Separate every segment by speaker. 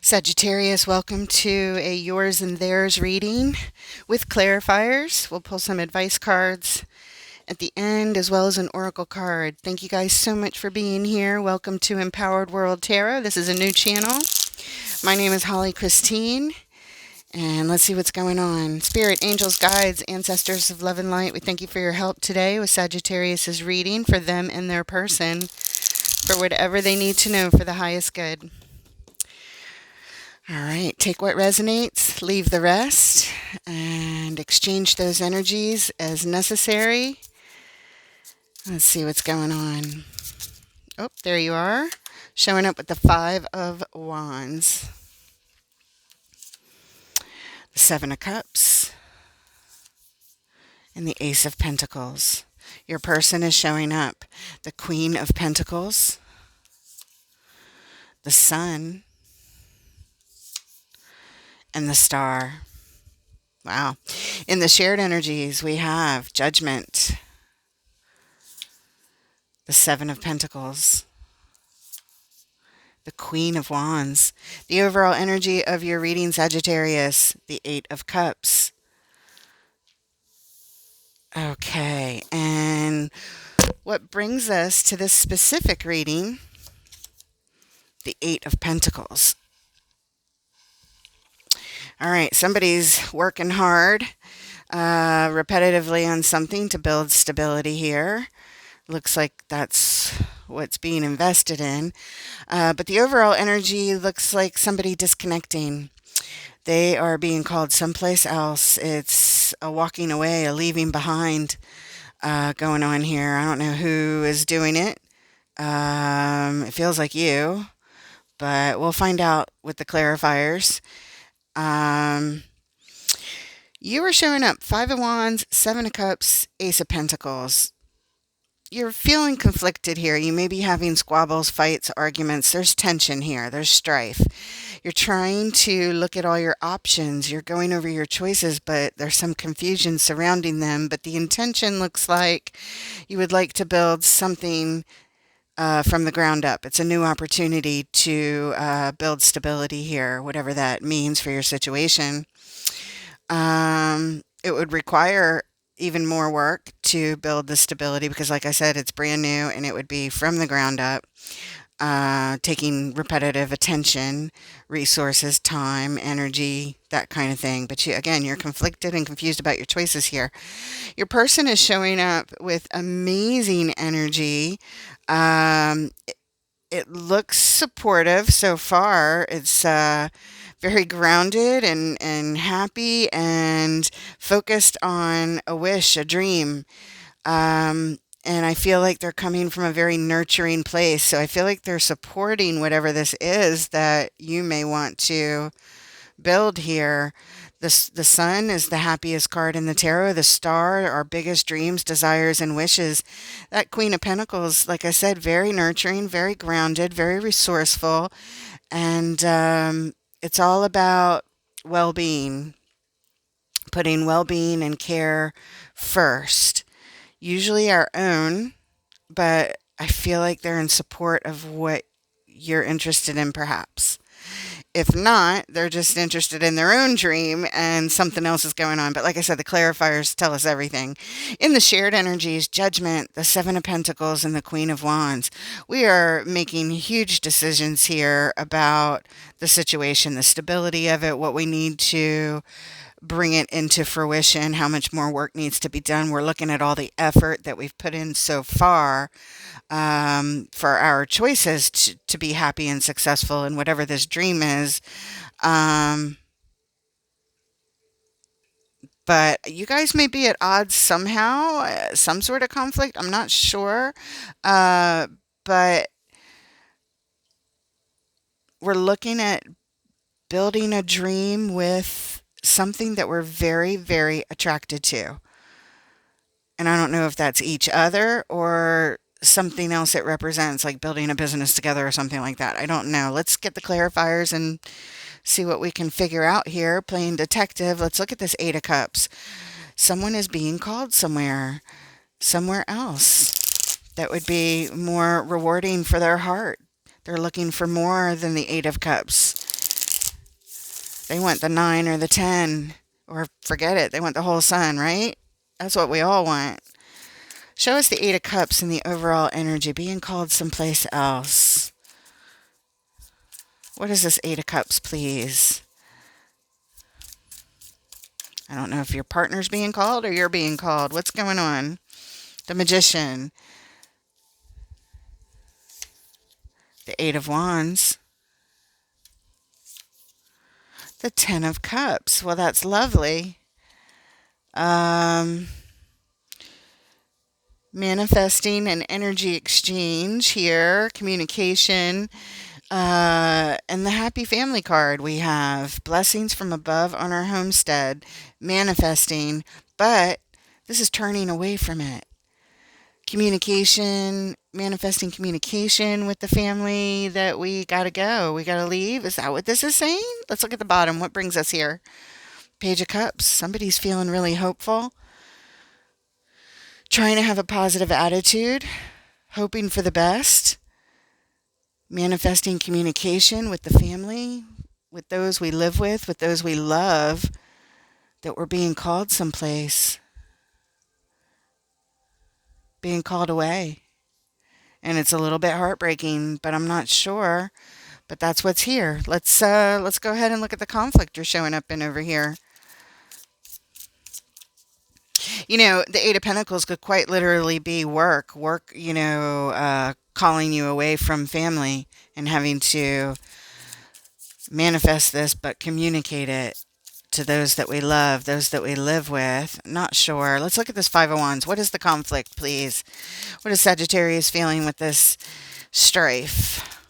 Speaker 1: Sagittarius, welcome to a Yours and Theirs reading with clarifiers. We'll pull some advice cards at the end as well as an oracle card. Thank you guys so much for being here. Welcome to Empowered World Tarot. This is a new channel. My name is Holly Christine, and let's see what's going on. Spirit, angels, guides, ancestors of love and light, we thank you for your help today with Sagittarius's reading for them and their person, for whatever they need to know for the highest good. All right, take what resonates, leave the rest, and exchange those energies as necessary. Let's see what's going on. Oh, there you are, showing up with the Five of Wands, the Seven of Cups, and the Ace of Pentacles. Your person is showing up, the Queen of Pentacles, the Sun, and the Star. Wow. In the shared energies, we have Judgment, the Seven of Pentacles, the Queen of Wands. The overall energy of your reading, Sagittarius, the Eight of Cups. Okay, and what brings us to this specific reading, the Eight of Pentacles. All right, somebody's working hard, repetitively on something to build stability here. Looks like that's what's being invested in. But the overall energy looks like somebody disconnecting. They are being called someplace else. It's a walking away, a leaving behind going on here. I don't know who is doing it. It feels like you, but we'll find out with the clarifiers. You are showing up, Five of Wands, Seven of Cups, Ace of Pentacles. You're feeling conflicted here. You may be having squabbles, fights, arguments. There's tension here. There's strife. You're trying to look at all your options. You're going over your choices, but there's some confusion surrounding them. But the intention looks like you would like to build something from the ground up. It's a new opportunity to build stability here, whatever that means for your situation. It would require even more work to build the stability because, like I said, it's brand new and it would be from the ground up, taking repetitive attention, resources, time, energy, that kind of thing. But again, you're conflicted and confused about your choices here. Your person is showing up with amazing energy. It looks supportive so far. It's very grounded and happy and focused on a wish, a dream. And I feel like they're coming from a very nurturing place. So I feel like they're supporting whatever this is that you may want to build here. The Sun is the happiest card in the tarot. The Star, our biggest dreams, desires, and wishes. That Queen of Pentacles, like I said, very nurturing, very grounded, very resourceful. And it's all about well-being, putting well-being and care first. Usually our own, but I feel like they're in support of what you're interested in, perhaps. If not, they're just interested in their own dream and something else is going on. But like I said, the clarifiers tell us everything. In the shared energies, Judgment, the Seven of Pentacles, and the Queen of Wands, we are making huge decisions here about the situation, the stability of it, what we need to bring it into fruition, how much more work needs to be done. We're looking at all the effort that we've put in so far for our choices to be happy and successful in whatever this dream is. But you guys may be at odds somehow, some sort of conflict. I'm not sure. But we're looking at building a dream with something that we're very, very attracted to. And I don't know if that's each other or something else it represents, like building a business together or something like that. I don't know. Let's get the clarifiers and see what we can figure out here. Playing detective. Let's look at this Eight of Cups. Someone is being called somewhere else that would be more rewarding for their heart. They're looking for more than the Eight of Cups. They want the 9 or the 10, or forget it, they want the whole sun, right? That's what we all want. Show us the 8 of Cups and the overall energy being called someplace else. What is this 8 of Cups, please? I don't know if your partner's being called or you're being called. What's going on? The Magician. The 8 of Wands. The 10 of Cups. Well, that's lovely. Manifesting an energy exchange here. Communication. And the happy family card, we have blessings from above on our homestead, manifesting, but this is turning away from it. Communication, manifesting communication with the family that we got to go. We got to leave. Is that what this is saying? Let's look at the bottom. What brings us here? Page of Cups. Somebody's feeling really hopeful, trying to have a positive attitude, hoping for the best. Manifesting communication with the family, with those we live with those we love, that we're being called someplace, being called away. And it's a little bit heartbreaking, but I'm not sure. But that's what's here. Let's go ahead and look at the conflict you're showing up in over here. You know, the 8 of Pentacles could quite literally be work, calling you away from family and having to manifest this, but communicate it to those that we love, those that we live with. Not sure. Let's look at this 5 of Wands. What is the conflict, please? What is Sagittarius feeling with this strife?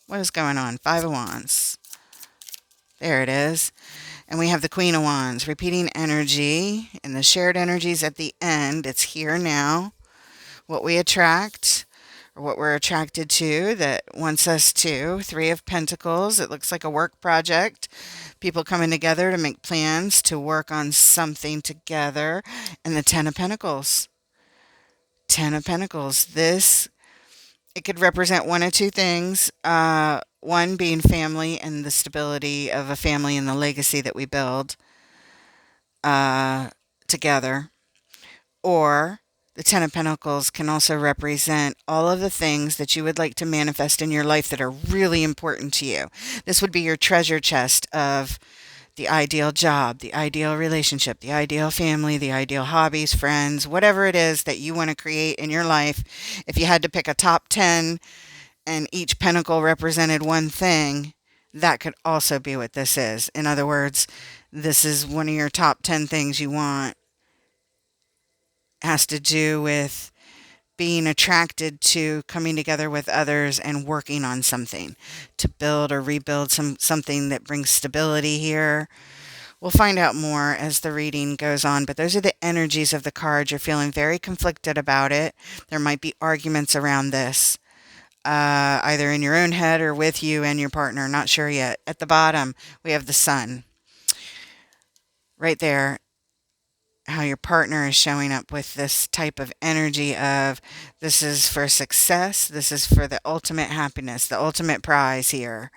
Speaker 1: What is going on? 5 of Wands. There it is. And we have the Queen of Wands, repeating energy, and the shared energies at the end. It's here now. What we attract, or what we're attracted to, that wants us to. 3 of Pentacles. It looks like a work project. People coming together to make plans to work on something together. And the 10 of Pentacles. 10 of Pentacles. This, it could represent one of two things. One being family and the stability of a family and the legacy that we build together. Or the 10 of Pentacles can also represent all of the things that you would like to manifest in your life that are really important to you. This would be your treasure chest of the ideal job, the ideal relationship, the ideal family, the ideal hobbies, friends, whatever it is that you want to create in your life. If you had to pick a top 10 and each pentacle represented one thing, that could also be what this is. In other words, this is one of your top 10 things you want. Has to do with being attracted to coming together with others and working on something to build or rebuild something that brings stability here. We'll find out more as the reading goes on, but those are the energies of the card. You're feeling very conflicted about it. There might be arguments around this, either in your own head or with you and your partner. Not sure yet. At the bottom, we have the Sun. Right there. How your partner is showing up with this type of energy of this is for success, this is for the ultimate happiness, the ultimate prize here.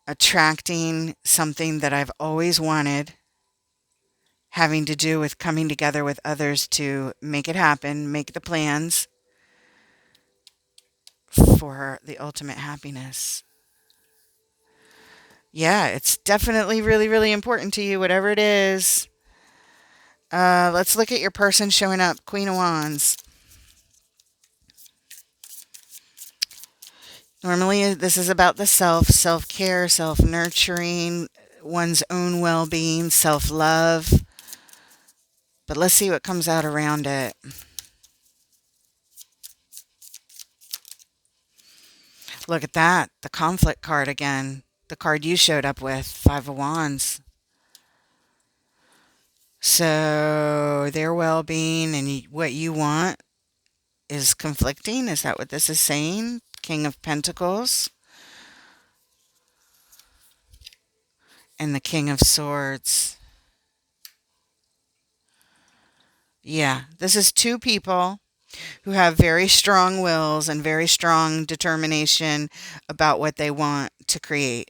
Speaker 1: Attracting something that I've always wanted, having to do with coming together with others to make it happen, make the plans for the ultimate happiness. Yeah, it's definitely really, really important to you, whatever it is. Let's look at your person showing up. Queen of Wands. Normally, this is about the self, self-care, self-nurturing, one's own well-being, self-love. But let's see what comes out around it. Look at that. The conflict card again. The card you showed up with. 5 of Wands. So their well-being and what you want is conflicting. Is that what this is saying? King of Pentacles. And the King of Swords. Yeah, this is two people who have very strong wills and very strong determination about what they want to create.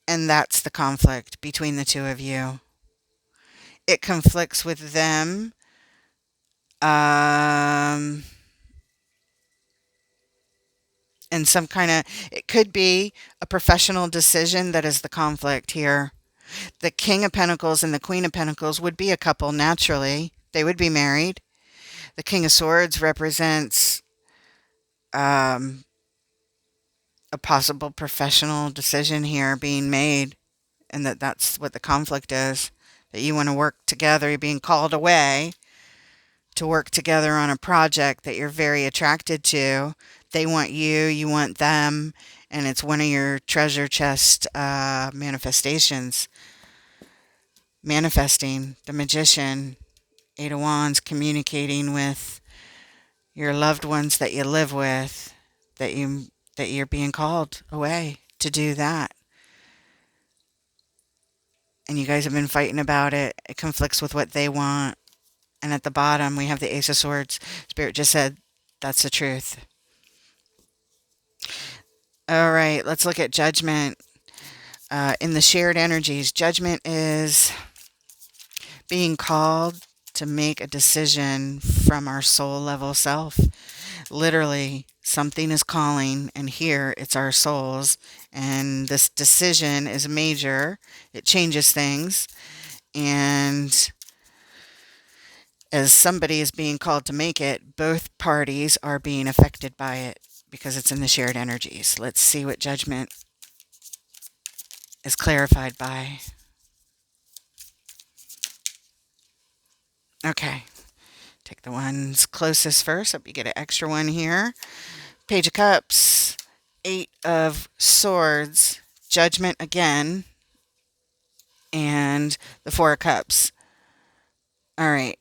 Speaker 1: And that's the conflict between the two of you. It conflicts with them. Um, and some kind of, it could be a professional decision that is the conflict here. The King of Pentacles and the Queen of Pentacles would be a couple naturally. They would be married. The King of Swords represents um, a possible professional decision here being made, and that's what the conflict is. That you want to work together. You're being called away to work together on a project that you're very attracted to. They want you, you want them, and it's one of your treasure chest manifestations. Manifesting, the Magician, Eight of Wands, communicating with your loved ones that you live with, that you're being called away to do that. And you guys have been fighting about it. It conflicts with what they want. And at the bottom, we have the Ace of Swords. Spirit just said, that's the truth. All right, let's look at Judgment. In the shared energies, Judgment is being called to make a decision from our soul level self. Literally, something is calling, and here it's our souls. And this decision is major. It changes things. And as somebody is being called to make it, both parties are being affected by it because it's in the shared energies. Let's see what Judgment is clarified by. Okay. Take the ones closest first. Hope you get an extra one here. Page of Cups. Eight of Swords. Judgment again. And the Four of Cups. All right.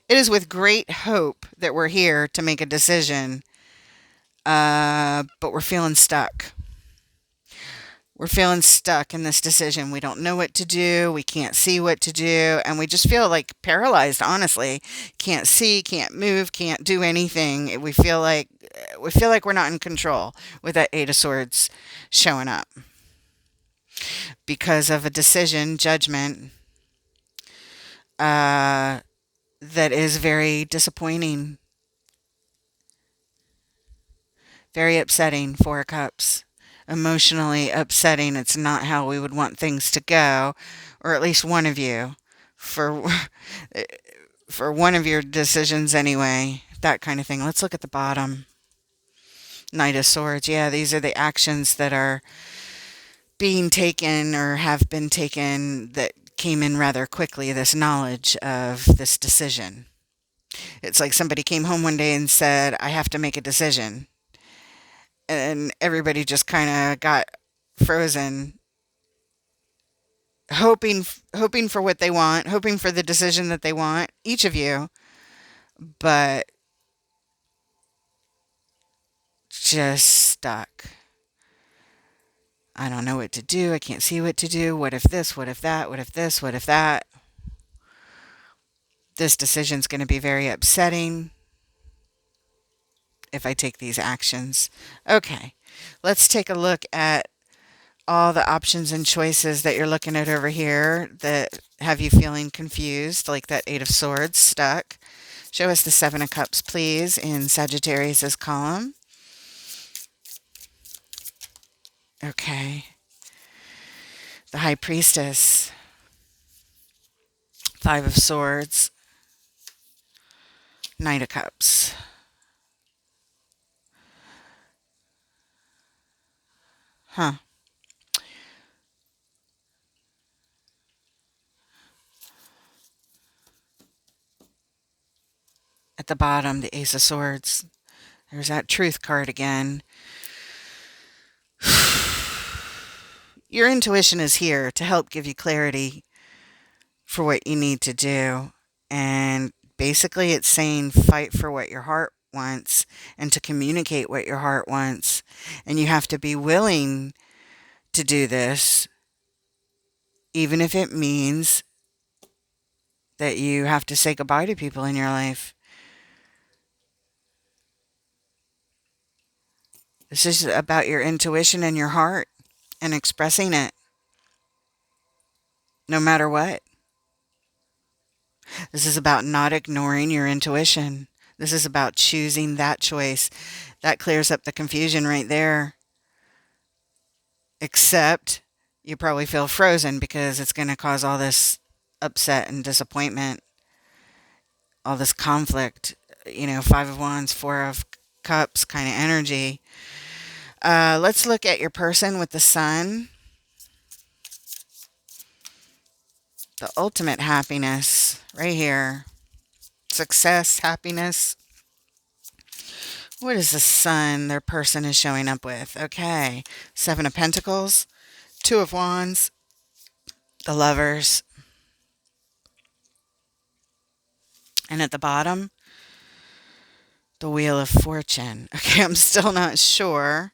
Speaker 1: It is with great hope that we're here to make a decision. But we're feeling stuck. We're feeling stuck in this decision. We don't know what to do. We can't see what to do. And we just feel like paralyzed, honestly. Can't see, can't move, can't do anything. We feel like we're not in control with that Eight of Swords showing up. Because of a decision, judgment, that is very disappointing. Very upsetting. Four of Cups. Emotionally upsetting. It's not how we would want things to go, or at least one of you, for one of your decisions anyway, that kind of thing. Let's look at the bottom. Knight of Swords. Yeah, these are the actions that are being taken or have been taken that came in rather quickly, this knowledge of this decision. It's like somebody came home one day and said, I have to make a decision. And everybody just kind of got frozen, hoping for what they want, hoping for the decision that they want, each of you, but just stuck. I don't know what to do. I can't see what to do. What if this? What if that? What if this? What if that? This decision's going to be very upsetting if I take these actions. Okay, let's take a look at all the options and choices that you're looking at over here that have you feeling confused, like that Eight of Swords, stuck. Show us the Seven of Cups, please, in Sagittarius's column. Okay. The High Priestess. Five of Swords. Knight of Cups. Huh. At the bottom, the Ace of Swords. There's that Truth card again. Your intuition is here to help give you clarity for what you need to do. And basically it's saying fight for what your heart wants and to communicate what your heart wants. And you have to be willing to do this, even if it means that you have to say goodbye to people in your life. This is about your intuition and your heart and expressing it no matter what. This is about not ignoring your intuition. This is about choosing that choice. That clears up the confusion right there. Except you probably feel frozen because it's going to cause all this upset and disappointment, all this conflict, Five of Wands, Four of Cups kind of energy. Let's look at your person with the sun. The ultimate happiness right here. Success, happiness. What is the sun their person is showing up with? Okay. Seven of Pentacles, Two of Wands, the Lovers. And at the bottom, the Wheel of Fortune. Okay, I'm still not sure.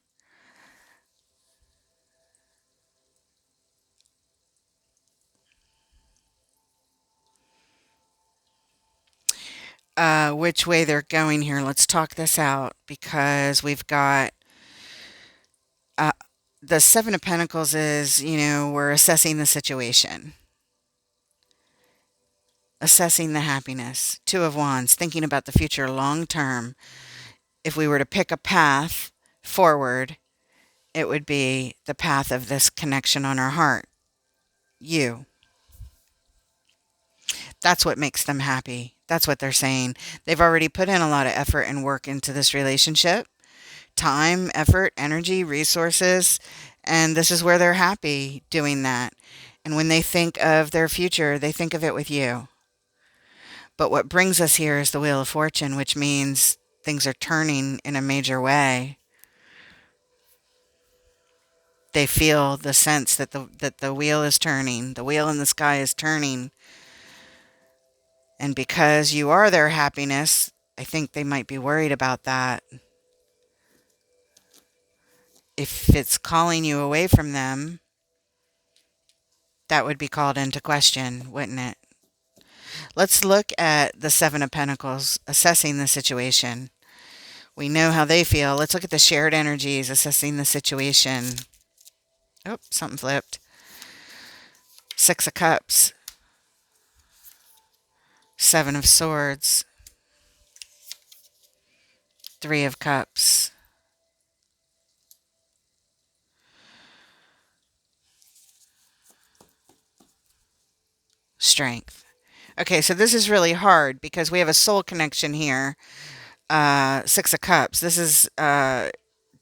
Speaker 1: Which way they're going here. Let's talk this out because we've got uh, the Seven of Pentacles is, we're assessing the situation, assessing the happiness. Two of Wands, thinking about the future long term. If we were to pick a path forward, it would be the path of this connection on our heart. You. That's what makes them happy. That's what they're saying. They've already put in a lot of effort and work into this relationship. Time, effort, energy, resources, and this is where they're happy doing that. And when they think of their future, they think of it with you. But what brings us here is the Wheel of Fortune, which means things are turning in a major way. They feel the sense that the wheel is turning, the wheel in the sky is turning. And because you are their happiness, I think they might be worried about that. If it's calling you away from them, that would be called into question, wouldn't it? Let's look at the Seven of Pentacles, assessing the situation. We know how they feel. Let's look at the shared energies, assessing the situation. Oh, something flipped. Six of Cups. Seven of Swords. Three of Cups. Strength. Okay, so this is really hard because we have a soul connection here. Six of Cups. This is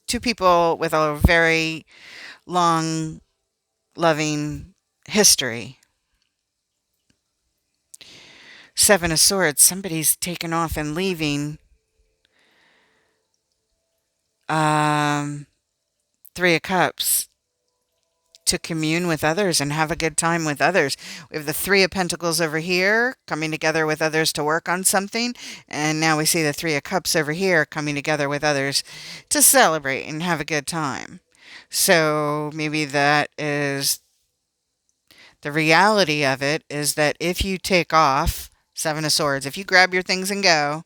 Speaker 1: two people with a very long, loving history. Seven of Swords. Somebody's taken off and leaving. Three of Cups. To commune with others and have a good time with others. We have the Three of Pentacles over here, coming together with others to work on something. And now we see the Three of Cups over here, coming together with others to celebrate and have a good time. So maybe that is the reality of it, is that if you take off, Seven of Swords, if you grab your things and go,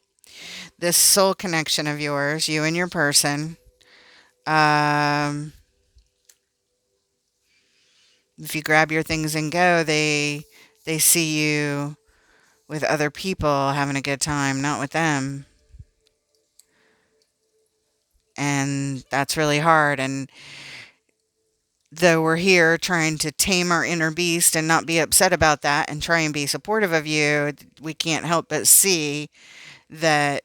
Speaker 1: this soul connection of yours, you and your person, if you grab your things and go, they see you with other people having a good time, not with them. And that's really hard. And though we're here trying to tame our inner beast and not be upset about that and try and be supportive of you, we can't help but see that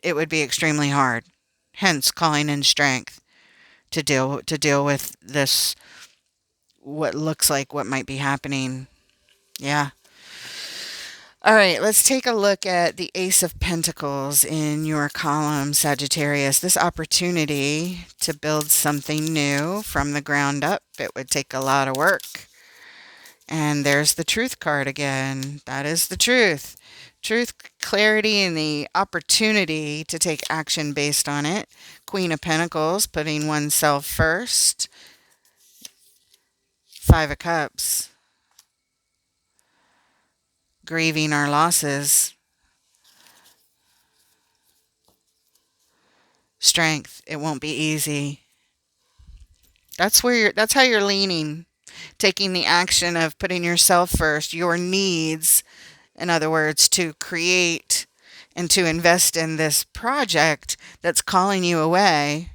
Speaker 1: it would be extremely hard. Hence calling in strength to deal with this, what looks like what might be happening. Yeah. All right, let's take a look at the Ace of Pentacles in your column, Sagittarius. This opportunity to build something new from the ground up, it would take a lot of work. And there's the Truth card again. That is the truth. Truth, clarity, and the opportunity to take action based on it. Queen of Pentacles, putting oneself first. Five of Cups, grieving our losses. Strength, it won't be easy. That's how you're leaning, taking the action of putting yourself first, your needs, in other words, to create and to invest in this project that's calling you away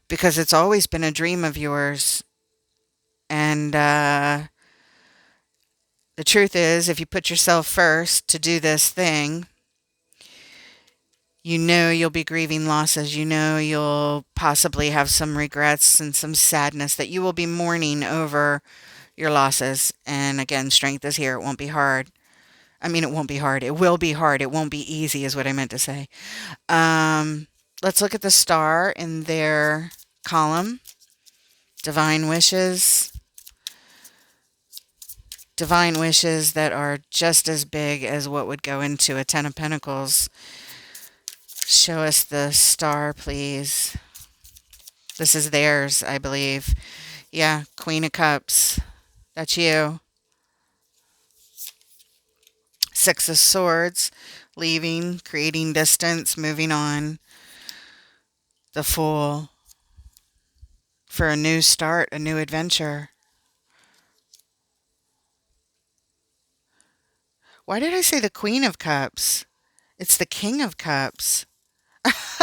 Speaker 1: because it's always been a dream of yours. And the truth is, if you put yourself first to do this thing, you know you'll be grieving losses. You know you'll possibly have some regrets and some sadness that you will be mourning over your losses. And again, strength is here. It won't be hard. I mean, it won't be hard. It will be hard. It won't be easy, is what I meant to say. Um, let's look at the star in their column. Divine wishes. Divine wishes that are just as big as what would go into a Ten of Pentacles. Show us the star, please. This is theirs, I believe. Yeah, Queen of Cups. That's you. Six of Swords. Leaving, creating distance, moving on. The Fool. For a new start, a new adventure. Why did I say the Queen of Cups? It's the King of Cups.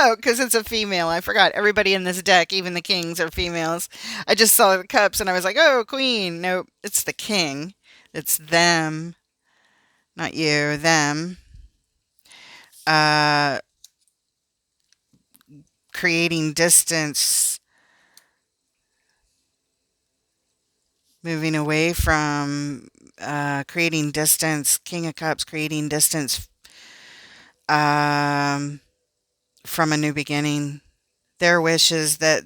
Speaker 1: Oh, because it's a female. I forgot. Everybody in this deck, even the kings, are females. I just saw the cups and I was like, oh, queen. Nope, it's the king. It's them, not you, them. Uh, Creating distance, moving away from creating distance. King of Cups, creating distance um, from a new beginning. Their wish is that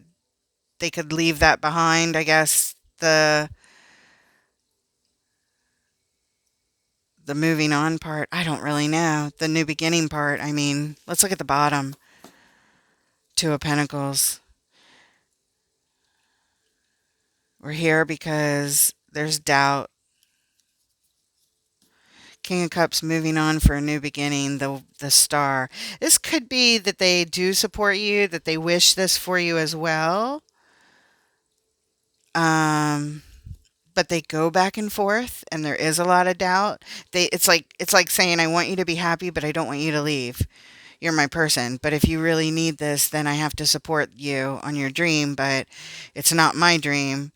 Speaker 1: they could leave that behind, I guess. The moving on part, I don't really know. The new beginning part, I mean, let's look at the bottom. Two of Pentacles. We're here because there's doubt. King of Cups, moving on for a new beginning. The star. This could be that they do support you, that they wish this for you as well. But they go back and forth, and there is a lot of doubt. It's like saying, I want you to be happy, but I don't want you to leave. You're my person. But if you really need this, then I have to support you on your dream, but it's not my dream.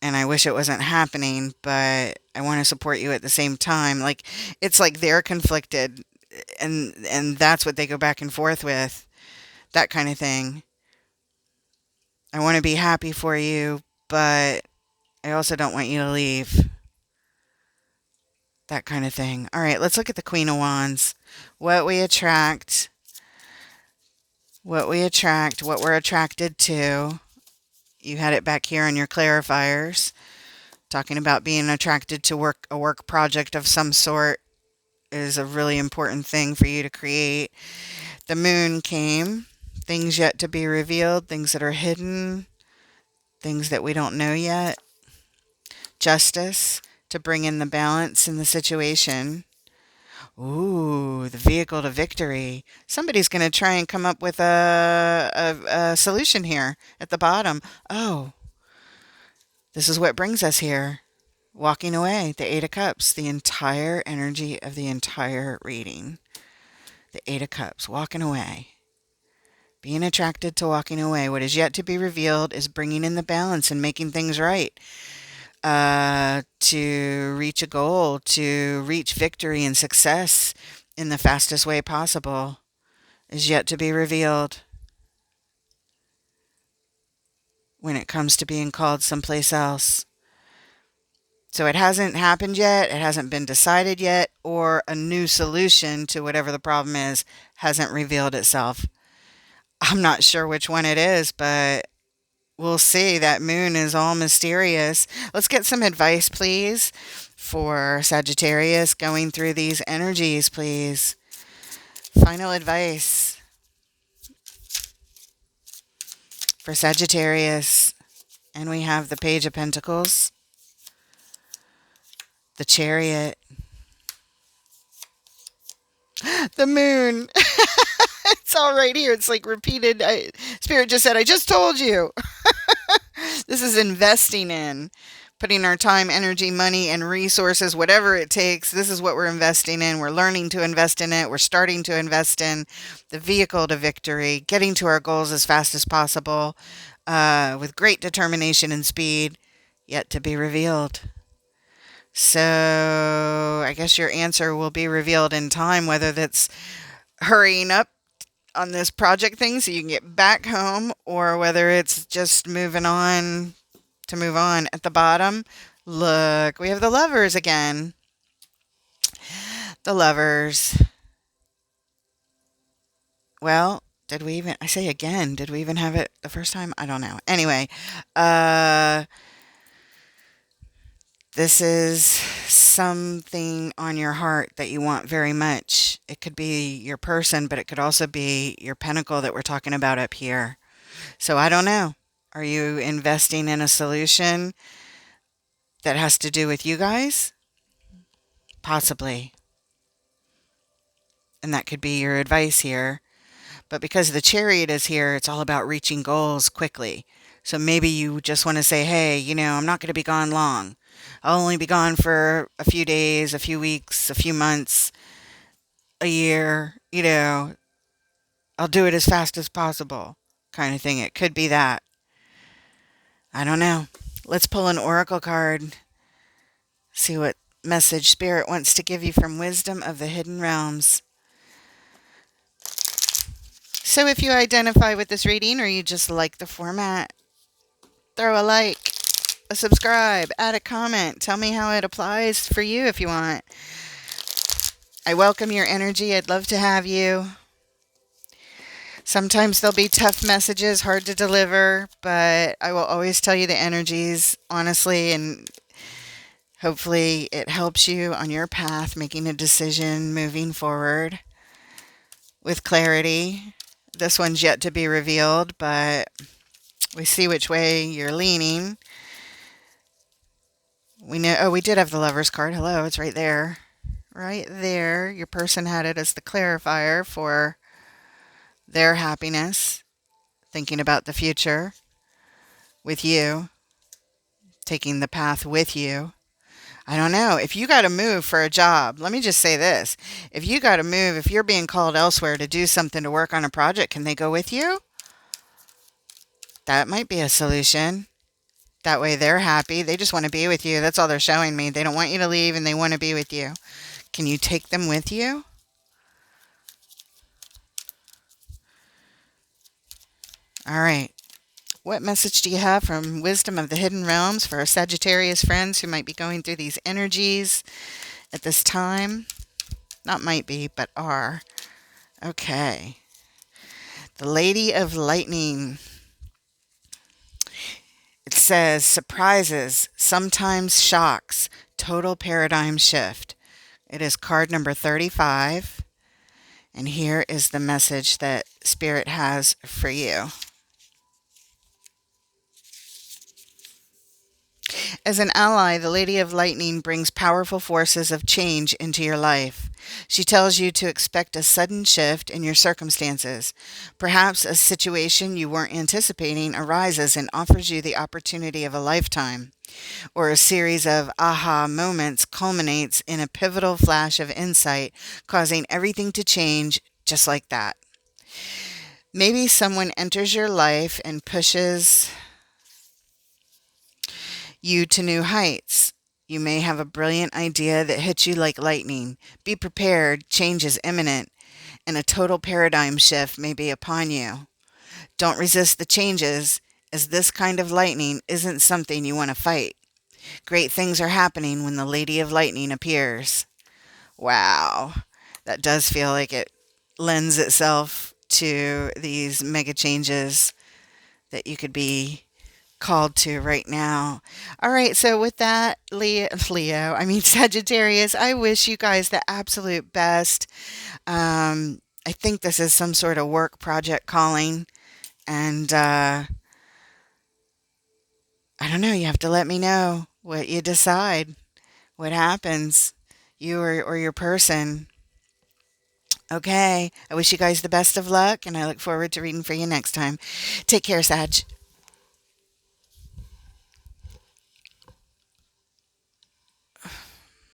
Speaker 1: And I wish it wasn't happening, but I want to support you at the same time. Like, it's like they're conflicted, and that's what they go back and forth with. That kind of thing. I want to be happy for you, but I also don't want you to leave. That kind of thing. All right, let's look at the Queen of Wands. What we attract, what we're attracted to. You had it back here on your clarifiers, talking about being attracted to a work project of some sort is a really important thing for you to create. The Moon came. Things yet to be revealed, things that are hidden, things that we don't know yet. Justice, to bring in the balance in the situation. Ooh, the vehicle to victory. Somebody's going to try and come up with a solution here at the bottom. Oh, this is what brings us here. Walking away, the Eight of Cups, the entire energy of the entire reading. The Eight of Cups, walking away. Being attracted to walking away. What is yet to be revealed is bringing in the balance and making things right. To reach a goal, to reach victory and success in the fastest way possible is yet to be revealed when it comes to being called someplace else. So it hasn't happened yet, it hasn't been decided yet, or a new solution to whatever the problem is hasn't revealed itself. I'm not sure which one it is, but we'll see. That moon is all mysterious. Let's get some advice, please, for Sagittarius going through these energies, please. Final advice for Sagittarius. And we have the Page of Pentacles, the Chariot, the Moon. It's all right here. It's like repeated. Spirit just said, I just told you. This is investing in, putting our time, energy, money, and resources, whatever it takes. This is what we're investing in. We're learning to invest in it. We're starting to invest in the vehicle to victory, getting to our goals as fast as possible, with great determination and speed, yet to be revealed. So I guess your answer will be revealed in time, whether that's hurrying up on this project thing so you can get back home, or whether it's just moving on to move on. At the bottom, look, we have the lovers again. The lovers. Well, did we even, I say again, did we even have it the first time? I don't know. Anyway, uh, this is something on your heart that you want very much. It could be your person, but it could also be your pentacle that we're talking about up here. So I don't know. Are you investing in a solution that has to do with you guys? Possibly. And that could be your advice here. But because the chariot is here, it's all about reaching goals quickly. So maybe you just want to say, hey, I'm not going to be gone long. I'll only be gone for a few days, a few weeks, a few months, a year. I'll do it as fast as possible, kind of thing. It could be that. I don't know. Let's pull an oracle card. See what message Spirit wants to give you from Wisdom of the Hidden Realms. So if you identify with this reading, or you just like the format, throw a like, a subscribe, add a comment. Tell me how it applies for you if you want. I welcome your energy. I'd love to have you. Sometimes there'll be tough messages, hard to deliver, but I will always tell you the energies honestly, and hopefully it helps you on your path, making a decision, moving forward with clarity. This one's yet to be revealed, but we see which way you're leaning. We know, oh, we did have the Lover's card. Hello, it's right there. Right there. Your person had it as the clarifier for their happiness, thinking about the future with you, taking the path with you. I don't know. If you got to move for a job, let me just say this. If you got to move, if you're being called elsewhere to do something, to work on a project, can they go with you? That might be a solution. That way they're happy. They just want to be with you. That's all they're showing me. They don't want you to leave, and they want to be with you. Can you take them with you? All right. What message do you have from Wisdom of the Hidden Realms for our Sagittarius friends who might be going through these energies at this time? Not might be, but are. Okay. The Lady of Lightning. It says, surprises, sometimes shocks, total paradigm shift. It is card number 35. And here is the message that Spirit has for you. As an ally, the Lady of Lightning brings powerful forces of change into your life. She tells you to expect a sudden shift in your circumstances. Perhaps a situation you weren't anticipating arises and offers you the opportunity of a lifetime. Or a series of aha moments culminates in a pivotal flash of insight, causing everything to change just like that. Maybe someone enters your life and pushes you to new heights. You may have a brilliant idea that hits you like lightning. Be prepared, change is imminent, and a total paradigm shift may be upon you. Don't resist the changes, as this kind of lightning isn't something you want to fight. Great things are happening when the Lady of Lightning appears. Wow, that does feel like it lends itself to these mega changes that you could be called to right now. All right, so with that, Sagittarius, I wish you guys the absolute best. I think this is some sort of work project calling, and I don't know, you have to let me know what you decide, what happens, you or your person. Okay. I wish you guys the best of luck, and I look forward to reading for you next time. Take care, Sag.